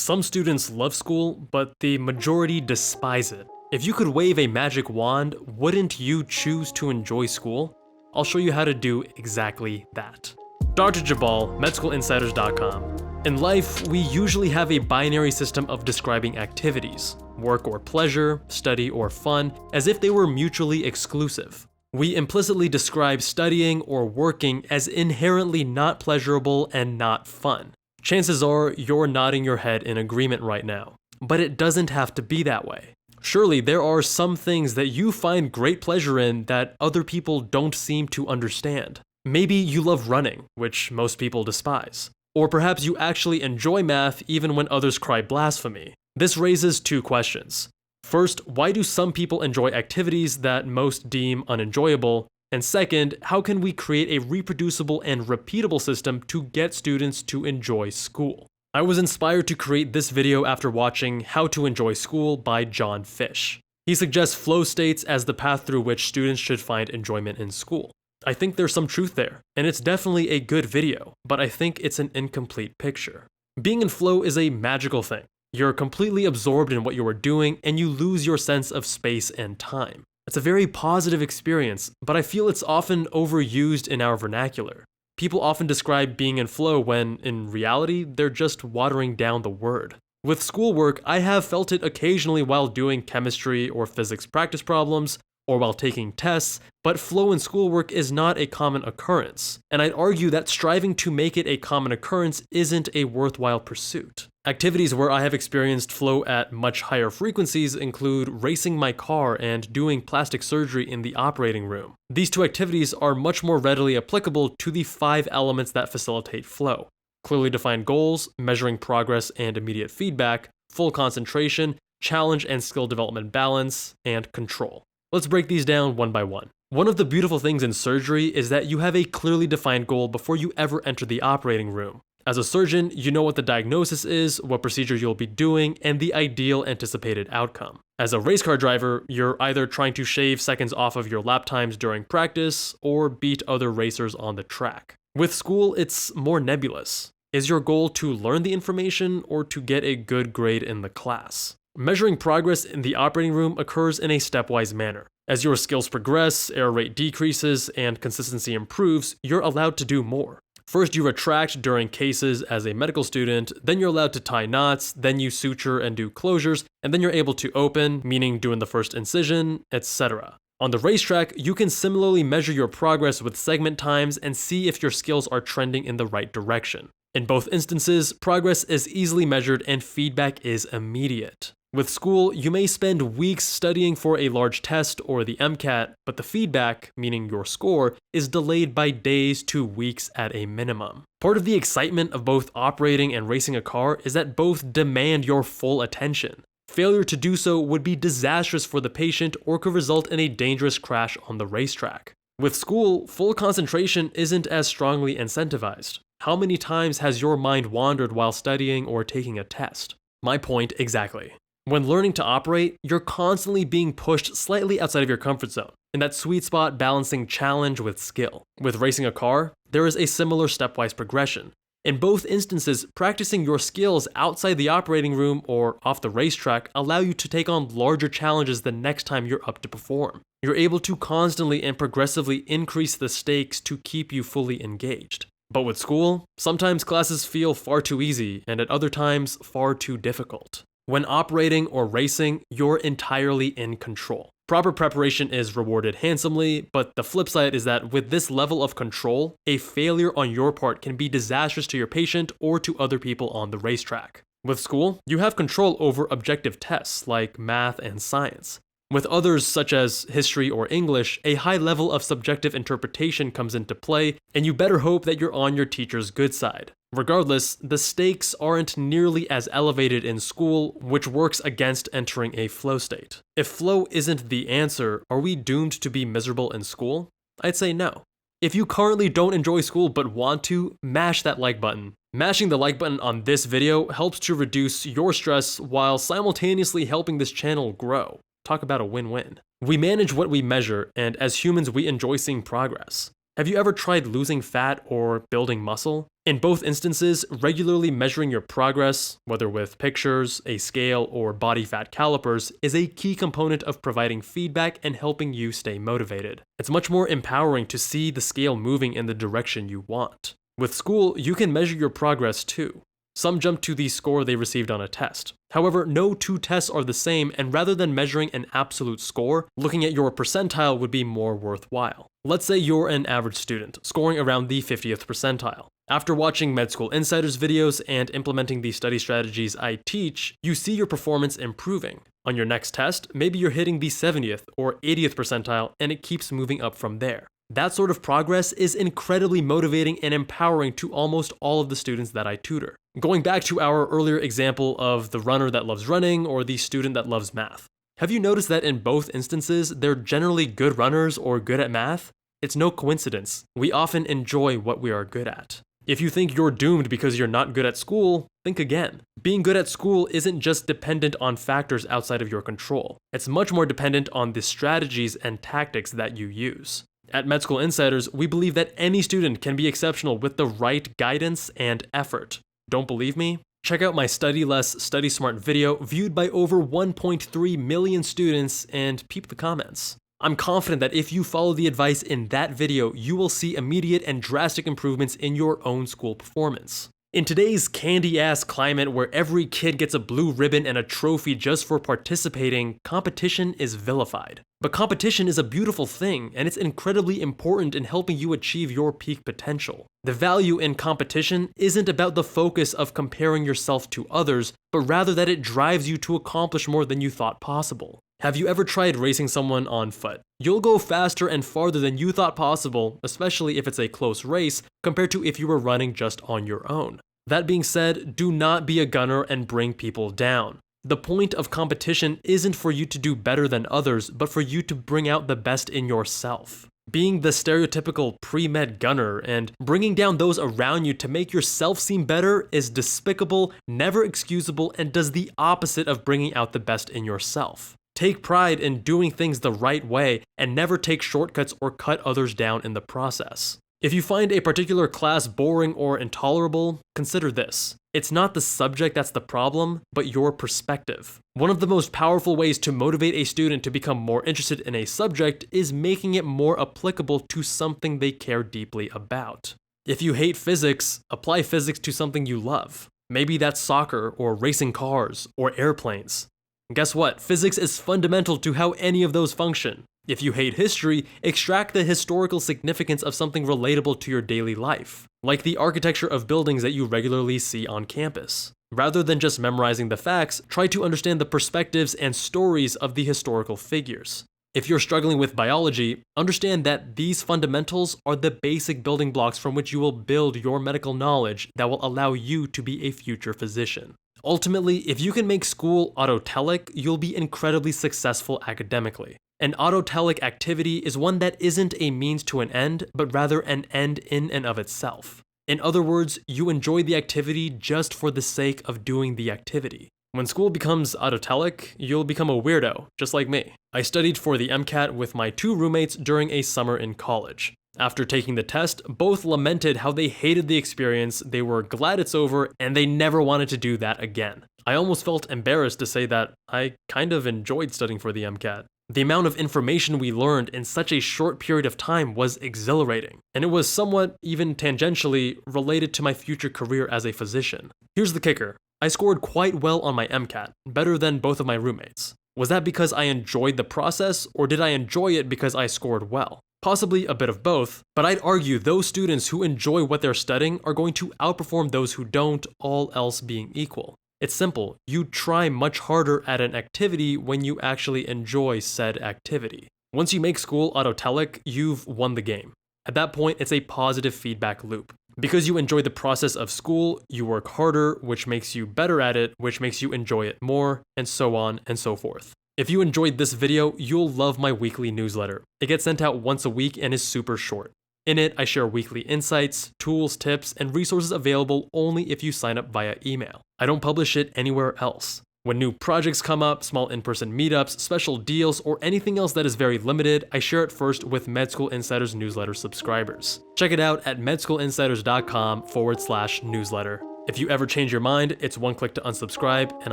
Some students love school, but the majority despise it. If you could wave a magic wand, wouldn't you choose to enjoy school? I'll show you how to do exactly that. Dr. Jabal, MedSchoolInsiders.com. In life, we usually have a binary system of describing activities, work or pleasure, study or fun, as if they were mutually exclusive. We implicitly describe studying or working as inherently not pleasurable and not fun. Chances are you're nodding your head in agreement right now. But it doesn't have to be that way. Surely there are some things that you find great pleasure in that other people don't seem to understand. Maybe you love running, which most people despise. Or perhaps you actually enjoy math even when others cry blasphemy. This raises two questions. First, why do some people enjoy activities that most deem unenjoyable? And second, how can we create a reproducible and repeatable system to get students to enjoy school? I was inspired to create this video after watching How to Enjoy School by John Fish. He suggests flow states as the path through which students should find enjoyment in school. I think there's some truth there, and it's definitely a good video, but I think it's an incomplete picture. Being in flow is a magical thing. You're completely absorbed in what you are doing, and you lose your sense of space and time. It's a very positive experience, but I feel it's often overused in our vernacular. People often describe being in flow when, in reality, they're just watering down the word. With schoolwork, I have felt it occasionally while doing chemistry or physics practice problems, or while taking tests, but flow in schoolwork is not a common occurrence, and I'd argue that striving to make it a common occurrence isn't a worthwhile pursuit. Activities where I have experienced flow at much higher frequencies include racing my car and doing plastic surgery in the operating room. These two activities are much more readily applicable to the 5 elements that facilitate flow: clearly defined goals, measuring progress and immediate feedback, full concentration, challenge and skill development balance, and control. Let's break these down one by one. One of the beautiful things in surgery is that you have a clearly defined goal before you ever enter the operating room. As a surgeon, you know what the diagnosis is, what procedure you'll be doing, and the ideal anticipated outcome. As a race car driver, you're either trying to shave seconds off of your lap times during practice, or beat other racers on the track. With school, it's more nebulous. Is your goal to learn the information or to get a good grade in the class? Measuring progress in the operating room occurs in a stepwise manner. As your skills progress, error rate decreases, and consistency improves, you're allowed to do more. First, you retract during cases as a medical student, then you're allowed to tie knots, then you suture and do closures, and then you're able to open, meaning doing the first incision, etc. On the racetrack, you can similarly measure your progress with segment times and see if your skills are trending in the right direction. In both instances, progress is easily measured and feedback is immediate. With school, you may spend weeks studying for a large test or the MCAT, but the feedback, meaning your score, is delayed by days to weeks at a minimum. Part of the excitement of both operating and racing a car is that both demand your full attention. Failure to do so would be disastrous for the patient or could result in a dangerous crash on the racetrack. With school, full concentration isn't as strongly incentivized. How many times has your mind wandered while studying or taking a test? My point exactly. When learning to operate, you're constantly being pushed slightly outside of your comfort zone, in that sweet spot balancing challenge with skill. With racing a car, there is a similar stepwise progression. In both instances, practicing your skills outside the operating room or off the racetrack allow you to take on larger challenges the next time you're up to perform. You're able to constantly and progressively increase the stakes to keep you fully engaged. But with school, sometimes classes feel far too easy and at other times far too difficult. When operating or racing, you're entirely in control. Proper preparation is rewarded handsomely, but the flip side is that with this level of control, a failure on your part can be disastrous to your patient or to other people on the racetrack. With school, you have control over objective tests like math and science. With others such as history or English, a high level of subjective interpretation comes into play, and you better hope that you're on your teacher's good side. Regardless, the stakes aren't nearly as elevated in school, which works against entering a flow state. If flow isn't the answer, are we doomed to be miserable in school? I'd say no. If you currently don't enjoy school but want to, mash that like button. Mashing the like button on this video helps to reduce your stress while simultaneously helping this channel grow. Talk about a win-win. We manage what we measure, and as humans we enjoy seeing progress. Have you ever tried losing fat or building muscle? In both instances, regularly measuring your progress, whether with pictures, a scale, or body fat calipers, is a key component of providing feedback and helping you stay motivated. It's much more empowering to see the scale moving in the direction you want. With school, you can measure your progress too. Some jump to the score they received on a test. However, no two tests are the same, and rather than measuring an absolute score, looking at your percentile would be more worthwhile. Let's say you're an average student, scoring around the 50th percentile. After watching Med School Insider's videos and implementing the study strategies I teach, you see your performance improving. On your next test, maybe you're hitting the 70th or 80th percentile, and it keeps moving up from there. That sort of progress is incredibly motivating and empowering to almost all of the students that I tutor. Going back to our earlier example of the runner that loves running or the student that loves math. Have you noticed that in both instances, they're generally good runners or good at math? It's no coincidence. We often enjoy what we are good at. If you think you're doomed because you're not good at school, think again. Being good at school isn't just dependent on factors outside of your control. It's much more dependent on the strategies and tactics that you use. At Med School Insiders, we believe that any student can be exceptional with the right guidance and effort. Don't believe me? Check out my Study Less, Study Smart video viewed by over 1.3 million students and peep the comments. I'm confident that if you follow the advice in that video, you will see immediate and drastic improvements in your own school performance. In today's candy-ass climate where every kid gets a blue ribbon and a trophy just for participating, competition is vilified. But competition is a beautiful thing, and it's incredibly important in helping you achieve your peak potential. The value in competition isn't about the focus of comparing yourself to others, but rather that it drives you to accomplish more than you thought possible. Have you ever tried racing someone on foot? You'll go faster and farther than you thought possible, especially if it's a close race, compared to if you were running just on your own. That being said, do not be a gunner and bring people down. The point of competition isn't for you to do better than others, but for you to bring out the best in yourself. Being the stereotypical pre-med gunner and bringing down those around you to make yourself seem better is despicable, never excusable, and does the opposite of bringing out the best in yourself. Take pride in doing things the right way and never take shortcuts or cut others down in the process. If you find a particular class boring or intolerable, consider this. It's not the subject that's the problem, but your perspective. One of the most powerful ways to motivate a student to become more interested in a subject is making it more applicable to something they care deeply about. If you hate physics, apply physics to something you love. Maybe that's soccer or racing cars or airplanes. Guess what? Physics is fundamental to how any of those function. If you hate history, extract the historical significance of something relatable to your daily life, like the architecture of buildings that you regularly see on campus. Rather than just memorizing the facts, try to understand the perspectives and stories of the historical figures. If you're struggling with biology, understand that these fundamentals are the basic building blocks from which you will build your medical knowledge that will allow you to be a future physician. Ultimately, if you can make school autotelic, you'll be incredibly successful academically. An autotelic activity is one that isn't a means to an end, but rather an end in and of itself. In other words, you enjoy the activity just for the sake of doing the activity. When school becomes autotelic, you'll become a weirdo, just like me. I studied for the MCAT with my 2 roommates during a summer in college. After taking the test, both lamented how they hated the experience, they were glad it's over, and they never wanted to do that again. I almost felt embarrassed to say that I kind of enjoyed studying for the MCAT. The amount of information we learned in such a short period of time was exhilarating, and it was somewhat, even tangentially, related to my future career as a physician. Here's the kicker. I scored quite well on my MCAT, better than both of my roommates. Was that because I enjoyed the process, or did I enjoy it because I scored well? Possibly a bit of both, but I'd argue those students who enjoy what they're studying are going to outperform those who don't, all else being equal. It's simple, you try much harder at an activity when you actually enjoy said activity. Once you make school autotelic, you've won the game. At that point, it's a positive feedback loop. Because you enjoy the process of school, you work harder, which makes you better at it, which makes you enjoy it more, and so on and so forth. If you enjoyed this video, you'll love my weekly newsletter. It gets sent out once a week and is super short. In it, I share weekly insights, tools, tips, and resources available only if you sign up via email. I don't publish it anywhere else. When new projects come up, small in-person meetups, special deals, or anything else that is very limited, I share it first with Med School Insiders newsletter subscribers. Check it out at medschoolinsiders.com/newsletter. If you ever change your mind, it's one click to unsubscribe, and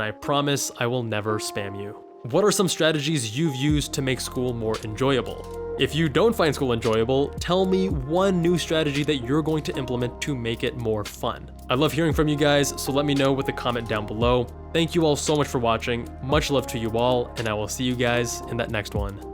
I promise I will never spam you. What are some strategies you've used to make school more enjoyable? If you don't find school enjoyable, tell me one new strategy that you're going to implement to make it more fun. I love hearing from you guys, so let me know with a comment down below. Thank you all so much for watching, much love to you all, and I will see you guys in that next one.